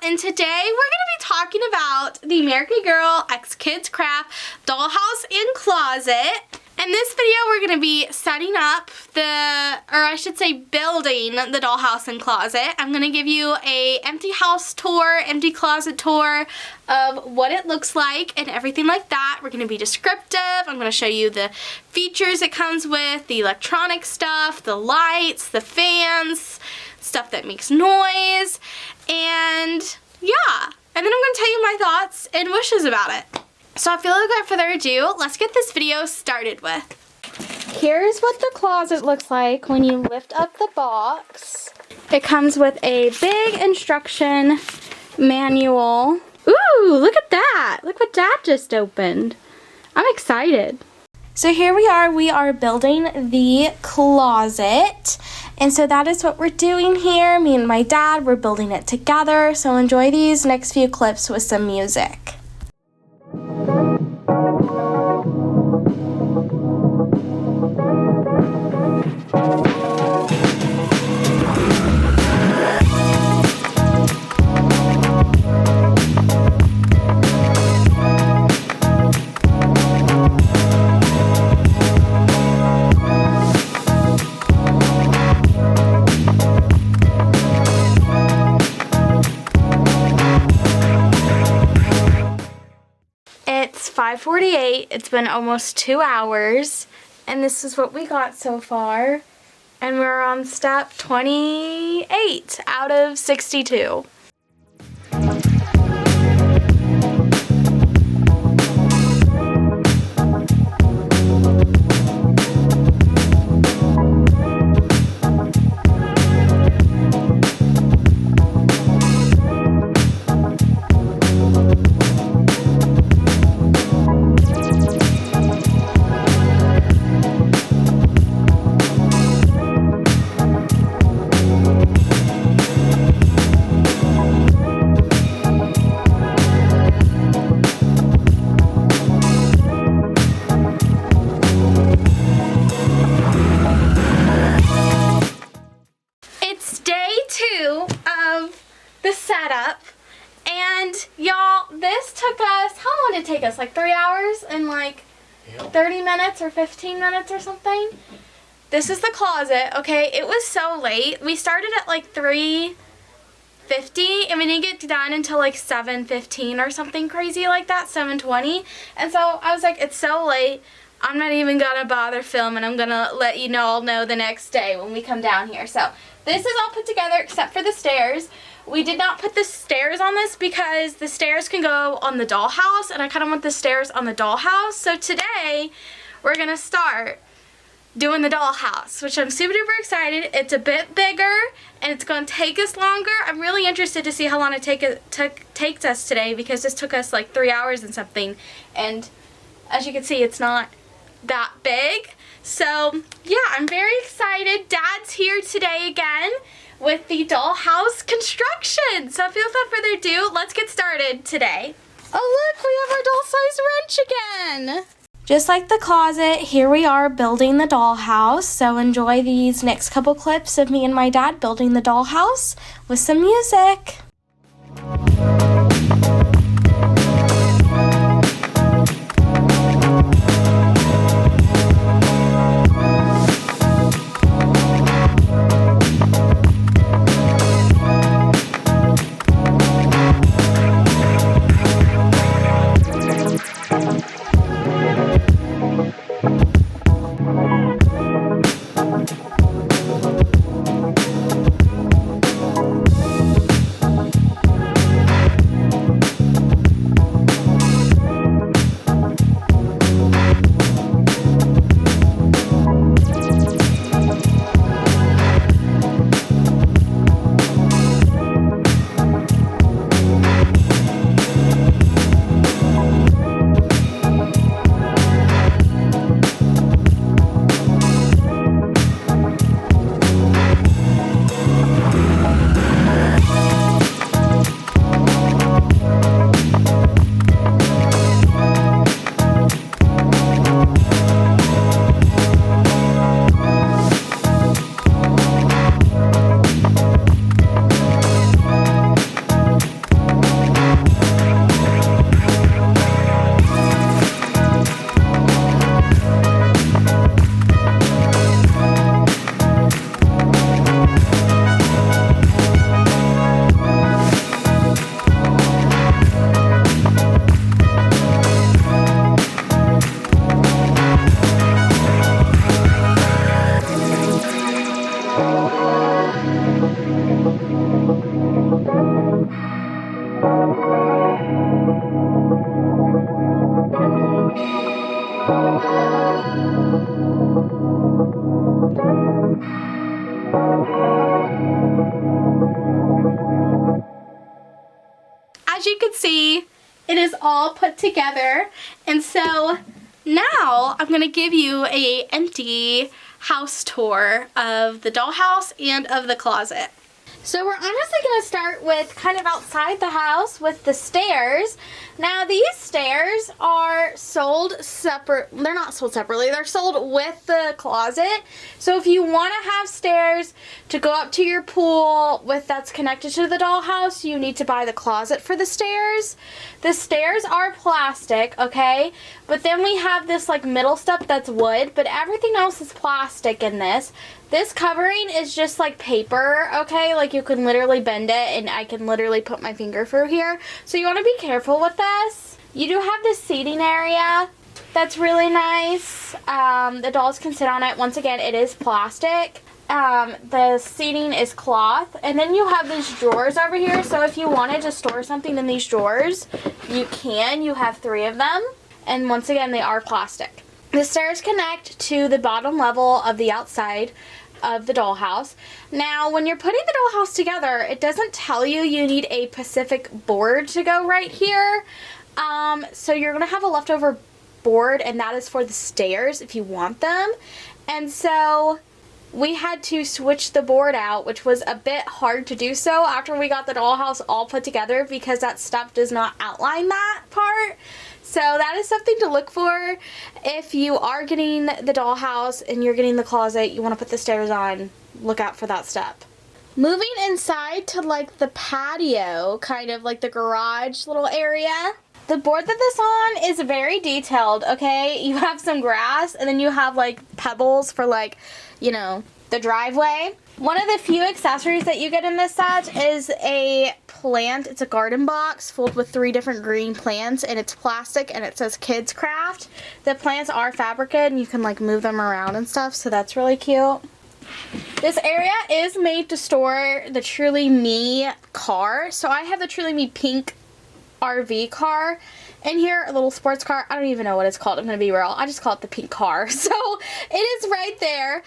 and today we're going to be talking about the American Girl x KidKraft Dollhouse and Closet. In this video, we're going to be setting up building the dollhouse and closet. I'm going to give you a empty house tour, empty closet tour of what it looks like and everything like that. We're going to be descriptive. I'm going to show you the features it comes with, the electronic stuff, the lights, the fans, stuff that makes noise, and yeah. And then I'm going to tell you my thoughts and wishes about it. So I feel like without further ado, let's get this video started with. Here's what the closet looks like when you lift up the box. It comes with a big instruction manual. Ooh, look at that. Look what Dad just opened. I'm excited. So here we are building the closet. And so that is what we're doing here. Me and my dad, we're building it together. So enjoy these next few clips with some music. It's 5:48. It's been almost 2 hours, and this is what we got so far. And we're on step 28 out of 62. Setup, and y'all, this took us, how long did it take us? Like 3 hours and like 30 minutes or 15 minutes or something. This is the closet. Okay, it was so late. We started at like 3:50 and we didn't get done until like 7:15 or something crazy like that, 7:20. And so I was like, it's so late, I'm not even gonna bother filming. I'm gonna let you all know the next day when we come down here. So this is all put together except for the stairs. We did not put the stairs on this because the stairs can go on the dollhouse, and I kind of want the stairs on the dollhouse. So today we're gonna start doing the dollhouse, which I'm super duper excited. It's a bit bigger and it's gonna take us longer. I'm really interested to see how long it takes us today, because this took us like 3 hours and something, and as you can see, it's not that big. So yeah, I'm very excited. Dad's here today again with the dollhouse construction. So without further ado, let's get started today. Oh look, we have our doll-sized wrench again. Just like the closet, here we are building the dollhouse. So enjoy these next couple clips of me and my dad building the dollhouse with some music. As you can see, it is all put together, and so now I'm going to give you a empty house tour of the dollhouse and of the closet. So we're honestly going to start with kind of outside the house with the stairs. Now these stairs are sold separate. They're not sold separately. They're sold with the closet. So if you want to have stairs to go up to your pool with that's connected to the dollhouse, you need to buy the closet for the stairs. The stairs are plastic, okay? But then we have this like middle step that's wood, but everything else is plastic in this. This covering is just like paper, okay? Like you can literally bend it and I can literally put my finger through here. So you want to be careful with this. You do have this seating area that's really nice. The dolls can sit on it. Once again, it is plastic. The seating is cloth. And then you have these drawers over here. So if you wanted to store something in these drawers, you can. You have 3 of them. And once again, they are plastic. The stairs connect to the bottom level of the outside of the dollhouse. Now, when you're putting the dollhouse together, it doesn't tell you you need a specific board to go right here. So you're going to have a leftover board, and that is for the stairs if you want them. And so we had to switch the board out, which was a bit hard to do so after we got the dollhouse all put together because that stuff does not outline that part. So that is something to look for. If you are getting the dollhouse and you're getting the closet, you want to put the stairs on, look out for that step. Moving inside to like the patio, kind of like the garage little area. The board that this on is very detailed, okay? You have some grass and then you have like pebbles for like, you know, the driveway. One of the few accessories that you get in this set is a plant. It's a garden box filled with 3 different green plants, and it's plastic, and it says KidKraft. The plants are fabricated, and you can like move them around and stuff, so that's really cute. This area is made to store the Truly Me car. So I have the Truly Me pink RV car in here, a little sports car. I don't even know what it's called, I'm gonna be real. I just call it the pink car. So it is right there.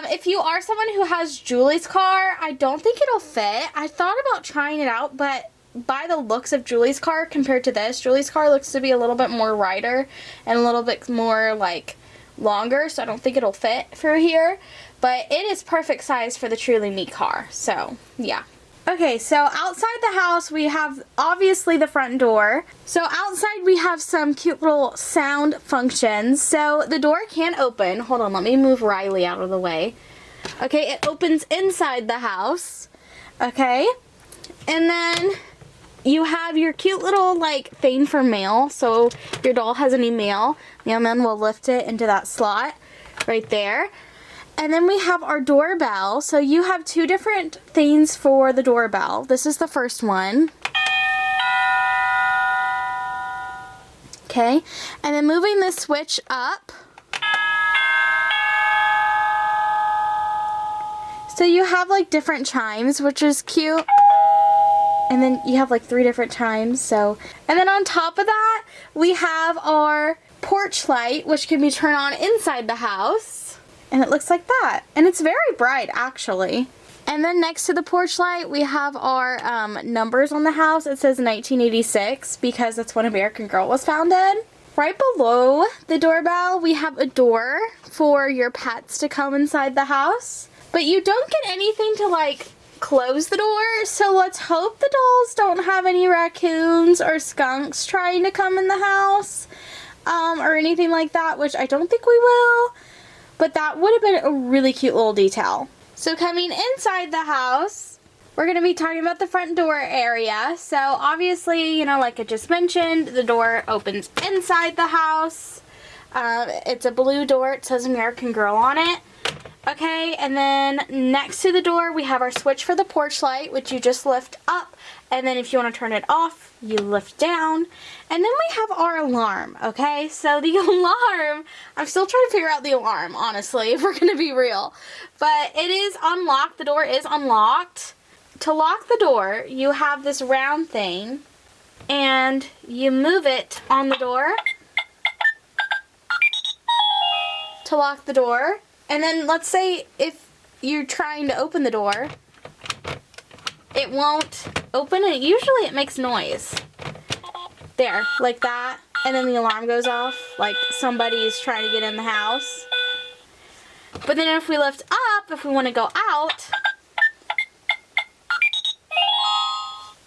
If you are someone who has Julie's car, I don't think it'll fit. I thought about trying it out, but by the looks of Julie's car compared to this, Julie's car looks to be a little bit more wider and a little bit more like longer, so I don't think it'll fit through here. But it is perfect size for the Truly Me car, so yeah. Okay, so outside the house we have obviously the front door. So outside we have some cute little sound functions. So the door can open. Hold on, let me move Riley out of the way. Okay, it opens inside the house. Okay, and then you have your cute little like thing for mail. So if your doll has any mail, mailman will lift it into that slot right there. And then we have our doorbell. So you have 2 different things for the doorbell. This is the first one. Okay, and then moving this switch up. So you have like different chimes, which is cute. And then you have like 3 different chimes. So, and then on top of that, we have our porch light, which can be turned on inside the house. And it looks like that. And it's very bright, actually. And then next to the porch light, we have our numbers on the house. It says 1986 because that's when American Girl was founded. Right below the doorbell, we have a door for your pets to come inside the house. But you don't get anything to like close the door. So let's hope the dolls don't have any raccoons or skunks trying to come in the house. Or anything like that, which I don't think we will. But that would have been a really cute little detail. So coming inside the house, we're going to be talking about the front door area. So obviously, you know, like I just mentioned, the door opens inside the house. It's a blue door. It says American Girl on it. Okay, and then next to the door, we have our switch for the porch light, which you just lift up. And then if you want to turn it off, you lift down. And then we have our alarm, okay? So the alarm, I'm still trying to figure out the alarm, honestly, if we're going to be real. But it is unlocked. The door is unlocked. To lock the door, you have this round thing, and you move it on the door. to lock the door. And then let's say if you're trying to open the door, it won't open, and usually it makes noise. There, like that. And then the alarm goes off, like somebody's trying to get in the house. But then if we lift up, if we want to go out,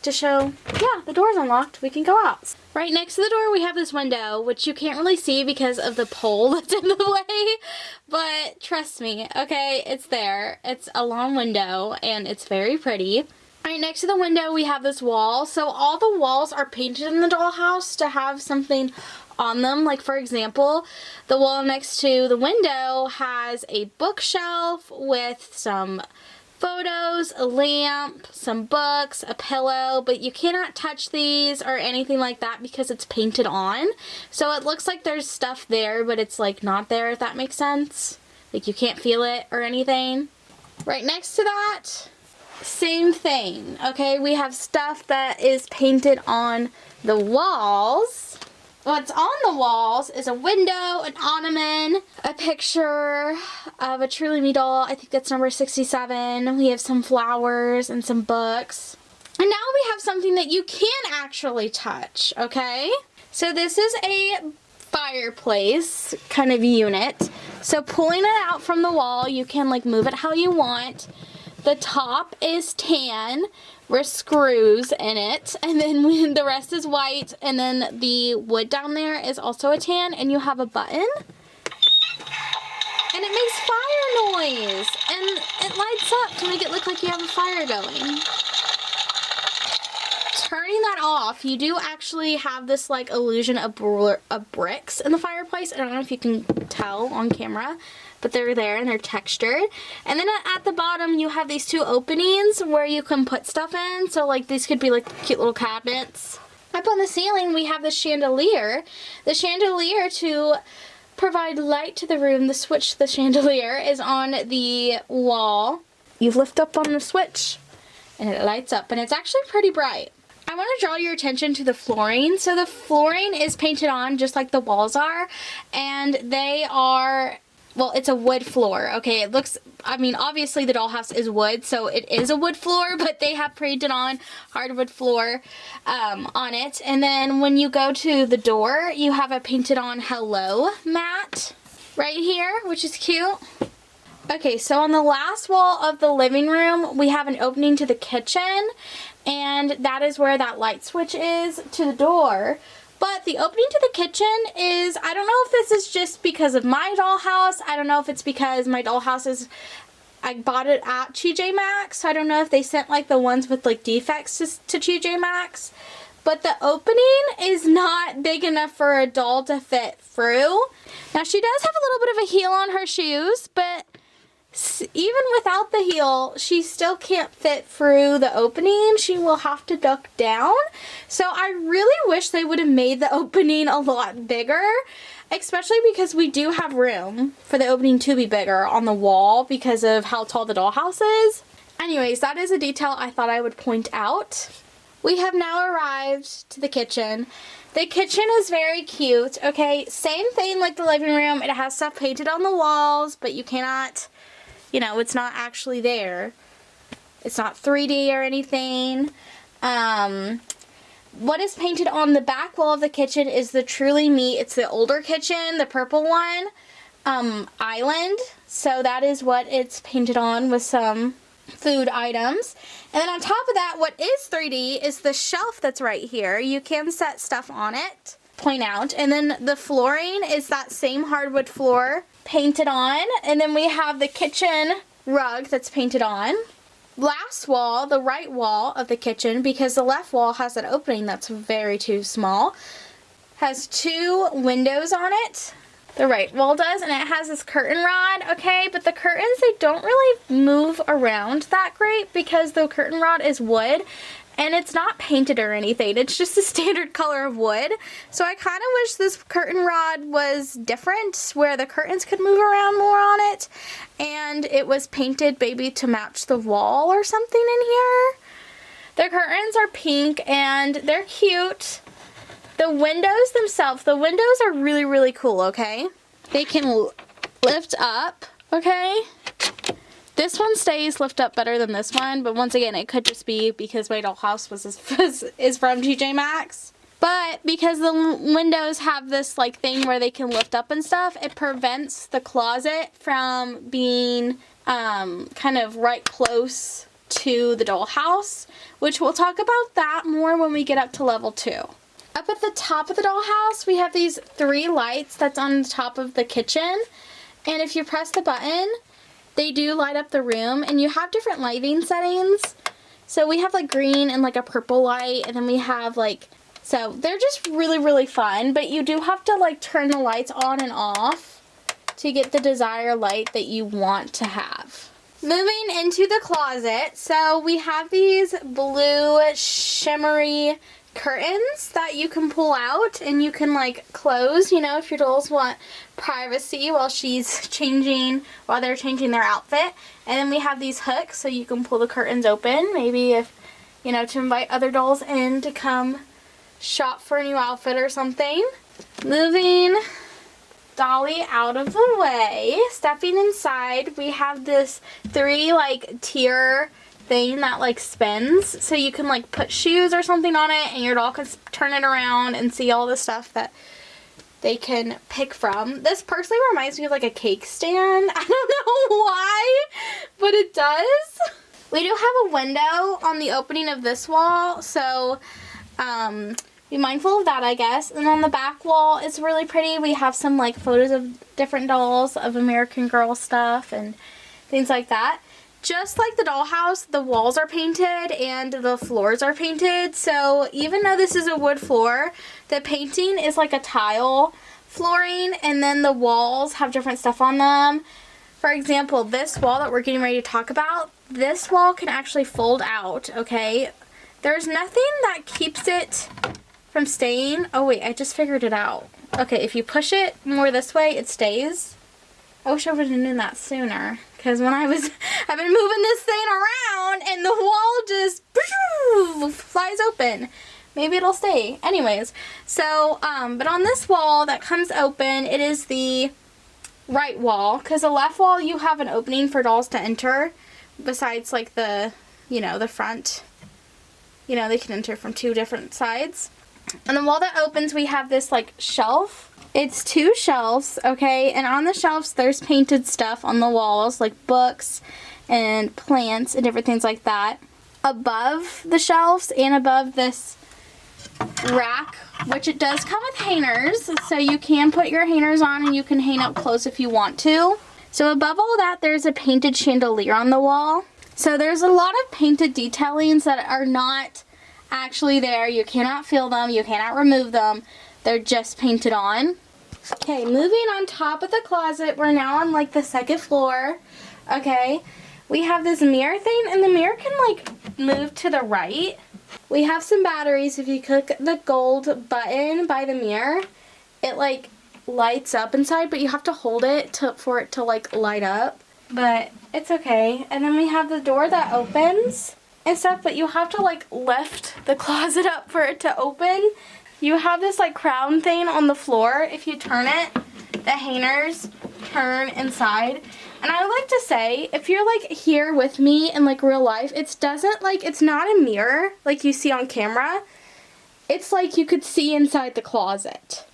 to show, yeah, the door's unlocked, we can go out. Right next to the door we have this window, which you can't really see because of the pole that's in the way, but trust me, okay, it's there. It's a long window and it's very pretty. Right next to the window we have this wall. So all the walls are painted in the dollhouse to have something on them. Like for example, the wall next to the window has a bookshelf with some photos, a lamp, some books, a pillow, but you cannot touch these or anything like that because it's painted on. So it looks like there's stuff there, but it's like not there, if that makes sense. Like you can't feel it or anything. Right next to that, same thing. Okay, we have stuff that is painted on the walls. What's on the walls is a window, an ottoman, a picture of a Truly Me doll. I think that's number 67. We have some flowers and some books. And now we have something that you can actually touch, okay? So this is a fireplace kind of unit. So pulling it out from the wall, you can like move it how you want. The top is tan with screws in it, and then the rest is white, and then the wood down there is also a tan, and you have a button, and it makes fire noise, and it lights up to make it look like you have a fire going. Turning that off, you do actually have this like illusion of bricks in the fireplace. I don't know if you can tell on camera, but they're there and they're textured. And then at the bottom you have these two openings where you can put stuff in. So like these could be like cute little cabinets. Up on the ceiling we have the chandelier. The chandelier, to provide light to the room, the switch to the chandelier is on the wall. You lift up on the switch and it lights up, and it's actually pretty bright. I want to draw your attention to the flooring. So the flooring is painted on just like the walls are, and they are, well, it's a wood floor, okay? It looks, I mean, obviously the dollhouse is wood, so it is a wood floor, but they have painted on hardwood floor on it. And then when you go to the door, you have a painted on hello mat right here, which is cute. Okay, so on the last wall of the living room, we have an opening to the kitchen, and that is where that light switch is to the door. But the opening to the kitchen is, I don't know if this is just because of my dollhouse. I don't know if it's because my dollhouse is, I bought it at TJ Maxx. So I don't know if they sent like the ones with like defects to TJ Maxx. But the opening is not big enough for a doll to fit through. Now she does have a little bit of a heel on her shoes, but even without the heel, she still can't fit through the opening. She will have to duck down. So I really wish they would have made the opening a lot bigger, especially because we do have room for the opening to be bigger on the wall because of how tall the dollhouse is. Anyways, that is a detail I thought I would point out. We have now arrived to the kitchen. The kitchen is very cute, okay? Same thing like the living room. It has stuff painted on the walls, but you cannot, you know, it's not actually there. It's not 3D or anything. What is painted on the back wall of the kitchen is the Truly Me. It's the older kitchen, the purple one, island. So that is what it's painted on with some food items. And then on top of that, what is 3D is the shelf that's right here. You can set stuff on it, point out. And then the flooring is that same hardwood floor painted on. And then we have the kitchen rug that's painted on. Last wall, the right wall of the kitchen, because the left wall has an opening that's very too small, has two windows on it. The right wall does, and it has this curtain rod, okay, but the curtains, they don't really move around that great because the curtain rod is wood, and it's not painted or anything. It's just a standard color of wood. So I kind of wish this curtain rod was different, where the curtains could move around more on it, and it was painted maybe to match the wall or something in here. The curtains are pink, and they're cute. The windows themselves, the windows are really, really cool, okay? They can lift up, okay? This one stays lift up better than this one, but once again, it could just be because my dollhouse is from TJ Maxx. But because the windows have this like thing where they can lift up and stuff, it prevents the closet from being kind of right close to the dollhouse, which we'll talk about that more when we get up to level 2. Up at the top of the dollhouse, we have these 3 lights that's on the top of the kitchen, and if you press the button, they do light up the room, and you have different lighting settings. So we have like green and like a purple light, and then we have like, so they're just really, really fun, but you do have to like turn the lights on and off to get the desired light that you want to have. Moving into the closet, so we have these blue shimmery curtains that you can pull out and you can like close, you know, if your dolls want privacy while they're changing their outfit. And then we have these hooks so you can pull the curtains open, maybe if, you know, to invite other dolls in to come shop for a new outfit or something. Moving Dolly out of the way, stepping inside, we have this 3 like tier thing that like spins, so you can like put shoes or something on it and your doll can turn it around and see all the stuff that they can pick from. This personally reminds me of like a cake stand. I don't know why, but it does. We do have a window on the opening of this wall, so be mindful of that, I guess. And on the back wall, it's really pretty. We have some like photos of different dolls, of American Girl stuff and things like that. Just like the dollhouse, the walls are painted and the floors are painted. So even though this is a wood floor, the painting is like a tile flooring, and then the walls have different stuff on them. For example, this wall that we're getting ready to talk about, this wall can actually fold out, okay? There's nothing that keeps it from staying. Oh wait, I just figured it out. Okay, if you push it more this way, it stays. I wish I would have known that sooner, because when I've been moving this thing around and the wall just flies open. Maybe it'll stay. Anyways, so, but on this wall that comes open, it is the right wall, because the left wall you have an opening for dolls to enter, besides like the, you know, the front. You know, they can enter from 2 different sides. On the wall that opens, we have this like shelf. It's 2 shelves, okay, and on the shelves there's painted stuff on the walls, like books and plants and different things like that. Above the shelves and above this rack, which it does come with hangers, so you can put your hangers on and you can hang up close if you want to. So above all that, there's a painted chandelier on the wall. So there's a lot of painted detailings that are not actually there. You cannot feel them, you cannot remove them. They're just painted on. Okay, moving on top of the closet, we're now on like the 2nd floor. Okay, we have this mirror thing, and the mirror can like move to the right. We have some batteries. If you click the gold button by the mirror, it like lights up inside, but you have to hold it for it to like light up. But it's okay. And then we have the door that opens and stuff, but you have to like lift the closet up for it to open. You have this like crown thing on the floor. If you turn it, the hangers turn inside. And I would like to say, if you're like here with me in like real life, it's not a mirror like you see on camera. It's like you could see inside the closet.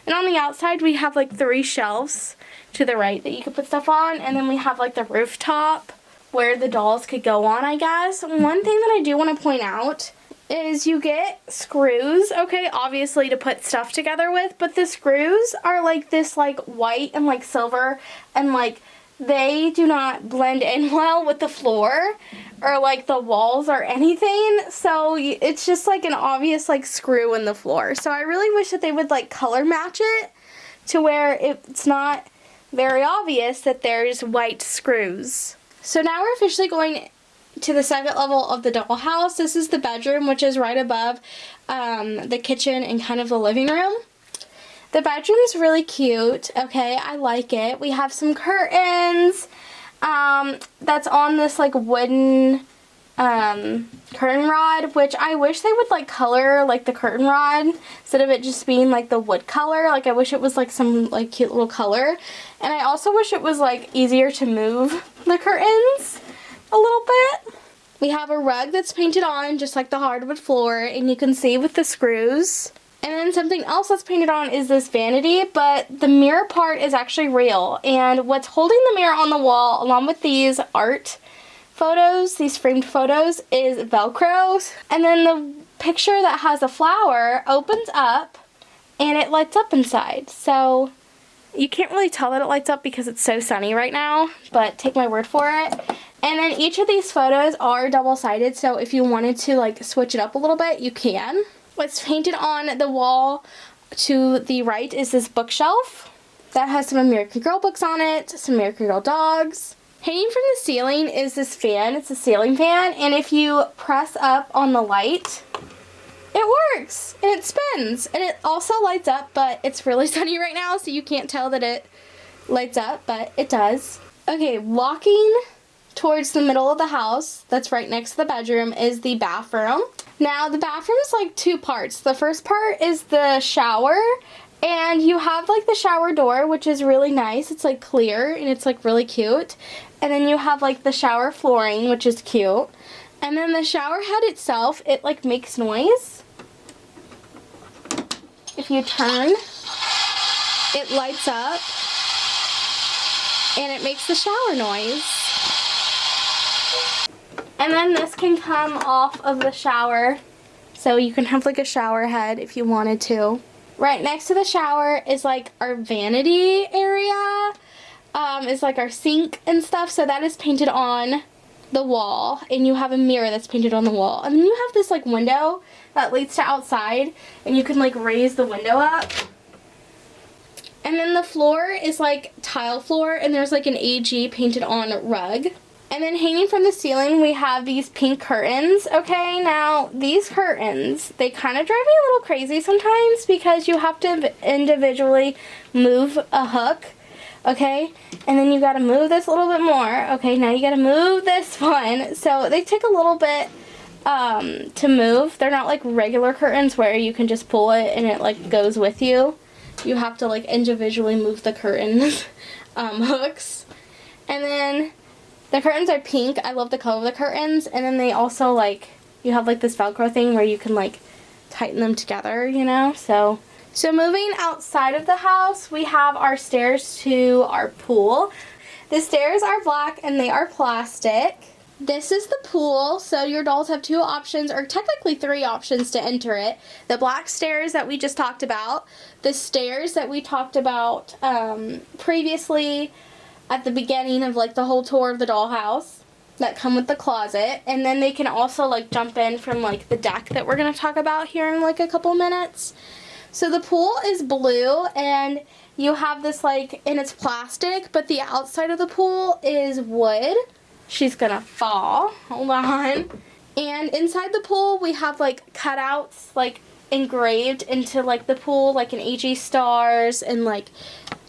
And on the outside, we have like 3 shelves to the right that you could put stuff on. And then we have like the rooftop where the dolls could go on, I guess. One thing that I do want to point out is you get screws, okay, obviously to put stuff together with, but the screws are like this like white and like silver, and like they do not blend in well with the floor or like the walls or anything, so it's just like an obvious like screw in the floor. So I really wish that they would like color match it to where it's not very obvious that there's white screws. So now we're officially going to the 2nd level of the dollhouse. This is the bedroom, which is right above the kitchen and kind of the living room. The bedroom is really cute, okay, I like it. We have some curtains that's on this like wooden curtain rod, which I wish they would like color like the curtain rod instead of it just being like the wood color. Like I wish it was like some like cute little color. And I also wish it was like easier to move the curtains a little bit. We have a rug that's painted on just like the hardwood floor, and you can see with the screws. And then something else that's painted on is this vanity, but the mirror part is actually real. And what's holding the mirror on the wall, along with these art photos, these framed photos, is Velcro. And then the picture that has a flower opens up and it lights up inside. So you can't really tell that it lights up because it's so sunny right now, but take my word for it. And then each of these photos are double-sided, so if you wanted to like switch it up a little bit, you can. What's painted on the wall to the right is this bookshelf that has some American Girl books on it, some American Girl dogs. Hanging from the ceiling is this fan. It's a ceiling fan, and if you press up on the light, it works, and it spins, and it also lights up, but it's really sunny right now, so you can't tell that it lights up, but it does. Okay, walking towards the middle of the house, that's right next to the bedroom, is the bathroom. Now, the bathroom's like two parts. The first part is the shower, and you have like the shower door, which is really nice. It's like clear, and it's like really cute. And then you have like the shower flooring, which is cute. And then the shower head itself, it like makes noise. If you turn, it lights up, and it makes the shower noise. And then this can come off of the shower, so you can have like a shower head if you wanted to. Right next to the shower is like our vanity area, is like our sink and stuff, so that is painted on the wall, and you have a mirror that's painted on the wall. And then you have this like window that leads to outside, and you can like raise the window up. And then the floor is like tile floor, and there's like an AG painted on rug. And then hanging from the ceiling, we have these pink curtains. Okay, now these curtains, they kind of drive me a little crazy sometimes because you have to individually move a hook. Okay, and then you got to move this a little bit more. Okay, now you got to move this one. So they take a little bit to move. They're not like regular curtains where you can just pull it and it like goes with you. You have to like individually move the curtains hooks. And then the curtains are pink. I love the color of the curtains. And then they also like, you have like this Velcro thing where you can like tighten them together, you know. So moving outside of the house, we have our stairs to our pool. The stairs are black and they are plastic. This is the pool, so your dolls have two options, or technically three options to enter it. The black stairs that we just talked about, the stairs that we talked about previously at the beginning of like the whole tour of the dollhouse that come with the closet, and then they can also like jump in from like the deck that we're going to talk about here in like a couple minutes. So the pool is blue, and you have this like, and it's plastic, but the outside of the pool is wood. She's gonna fall. Hold on. And inside the pool, we have like cutouts like engraved into like the pool, like an AG stars and like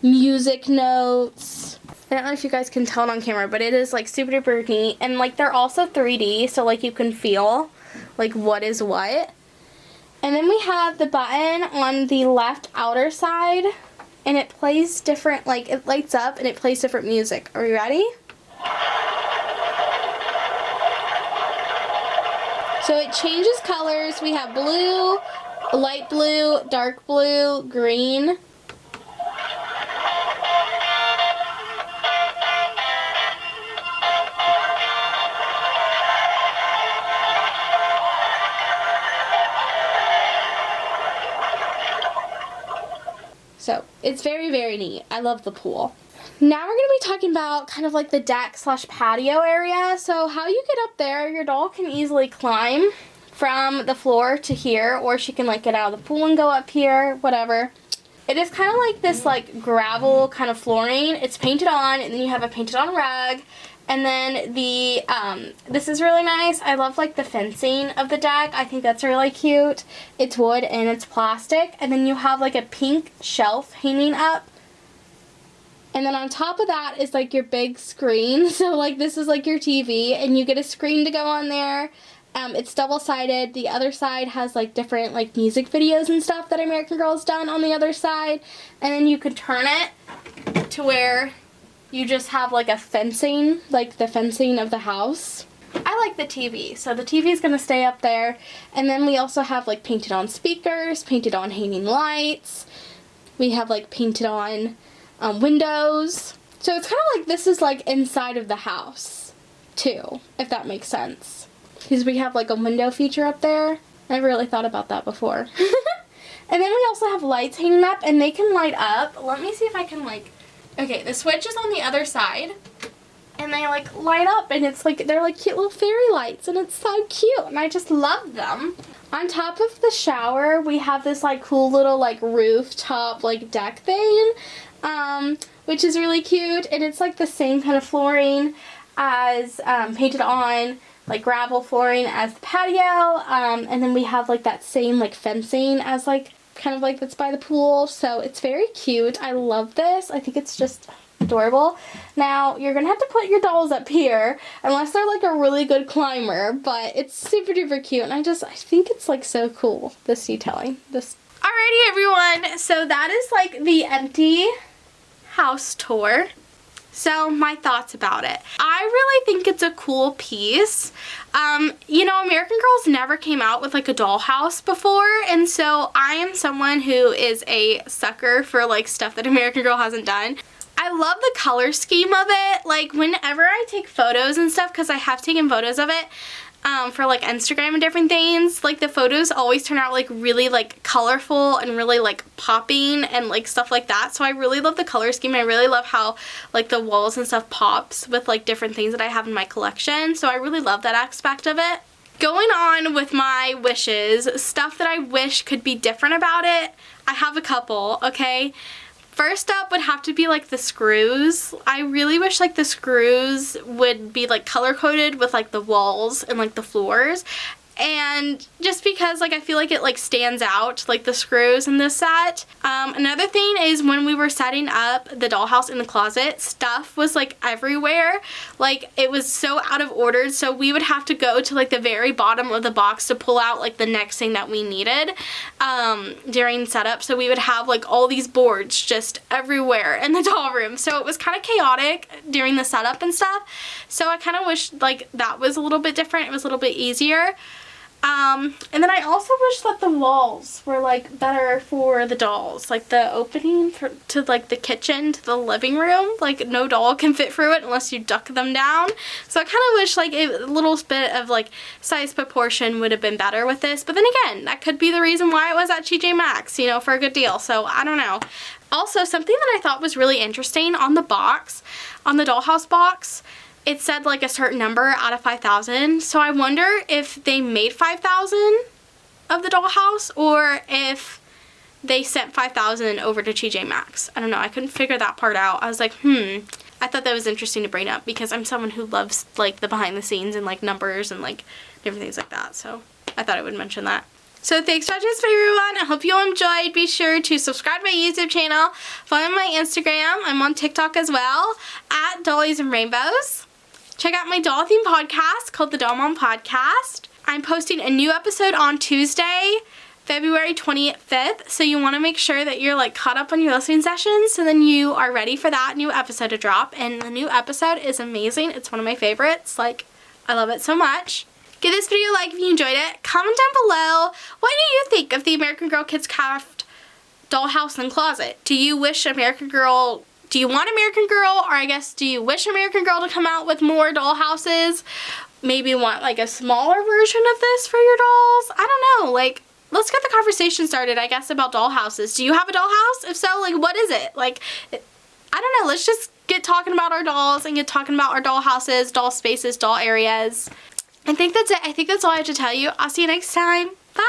music notes. I don't know if you guys can tell it on camera, but it is like super duper neat. And like they're also 3D, so like you can feel like what is what. And then we have the button on the left outer side, and it plays different, like it lights up and it plays different music. Are we ready? So it changes colors. We have blue, light blue, dark blue, green. So it's very, very neat. I love the pool. Now we're going to be talking about kind of like the deck slash patio area. So how you get up there, your doll can easily climb from the floor to here, or she can like get out of the pool and go up here, whatever. It is kind of like this like gravel kind of flooring. It's painted on, and then you have a painted on rug. And then the, this is really nice. I love like the fencing of the deck. I think that's really cute. It's wood and it's plastic. And then you have like a pink shelf hanging up. And then on top of that is like your big screen. So like this is like your TV, and you get a screen to go on there. It's double-sided. The other side has like different like music videos and stuff that American Girl's done on the other side. And then you can turn it to where you just have like a fencing, like the fencing of the house. I like the TV, so the TV is going to stay up there. And then we also have like painted on speakers, painted on hanging lights. We have like painted on windows. So it's kind of like this is like inside of the house too, if that makes sense. Because we have like a window feature up there. I never really thought about that before. And then we also have lights hanging up, and they can light up. Let me see if I can like, okay, the switch is on the other side, and they like light up, and it's like, they're like cute little fairy lights, and it's so cute, and I just love them. On top of the shower, we have this like cool little like rooftop like deck thing, which is really cute, and it's like the same kind of flooring as painted on like gravel flooring as the patio, and then we have like that same like fencing as like kind of like that's by the pool, so it's very cute. I love this. I think it's just adorable. Now you're gonna have to put your dolls up here unless they're like a really good climber, but it's super duper cute, and I think it's like so cool, this detailing. Alrighty everyone, so that is like the empty house tour. So my thoughts about it. I really think it's a cool piece. You know, American Girls never came out with like a dollhouse before, and so I am someone who is a sucker for like stuff that American Girl hasn't done. I love the color scheme of it. Like whenever I take photos and stuff, because I have taken photos of it for like Instagram and different things, like the photos always turn out like really like colorful and really like popping and like stuff like that. So I really love the color scheme. I really love how like the walls and stuff pops with like different things that I have in my collection. So I really love that aspect of it. Going on with my wishes, stuff that I wish could be different about it, I have a couple, okay? First up would have to be like the screws. I really wish like the screws would be like color coded with like the walls and like the floors. And just because like I feel like it like stands out, like the screws in this set. Another thing is when we were setting up the dollhouse in the closet, stuff was like everywhere. Like it was so out of order, so we would have to go to like the very bottom of the box to pull out like the next thing that we needed during setup. So we would have like all these boards just everywhere in the doll room. So it was kind of chaotic during the setup and stuff. So I kind of wish like that was a little bit different. It was a little bit easier. And then I also wish that the walls were like better for the dolls, like the opening to like the kitchen to the living room, like no doll can fit through it unless you duck them down. So I kind of wish like a little bit of like size proportion would have been better with this, but then again, that could be the reason why it was at TJ Maxx, you know, for a good deal. So I don't know. Also, something that I thought was really interesting on the box, on the dollhouse box, it said like a certain number out of 5,000. So I wonder if they made 5,000 of the dollhouse or if they sent 5,000 over to TJ Maxx. I don't know. I couldn't figure that part out. I was like, I thought that was interesting to bring up because I'm someone who loves like the behind the scenes and like numbers and like different things like that. So I thought I would mention that. So thanks for watching this video, everyone. I hope you all enjoyed. Be sure to subscribe to my YouTube channel. Follow my Instagram. I'm on TikTok as well at Dollies and Rainbows. Check out my doll theme podcast called the Doll Mom Podcast. I'm posting a new episode on Tuesday, February 25th, so you want to make sure that you're like caught up on your listening sessions so then you are ready for that new episode to drop. And the new episode is amazing. It's one of my favorites. Like, I love it so much. Give this video a like if you enjoyed it. Comment down below, what do you think of the American Girl KidKraft Dollhouse and Closet? Do you wish American Girl... Do you want American Girl, or I guess do you wish American Girl to come out with more dollhouses? Maybe want like a smaller version of this for your dolls? I don't know, like, let's get the conversation started, I guess, about dollhouses. Do you have a dollhouse? If so, like, what is it? Like, I don't know, let's just get talking about our dolls and get talking about our dollhouses, doll spaces, doll areas. I think that's it. I think that's all I have to tell you. I'll see you next time. Bye!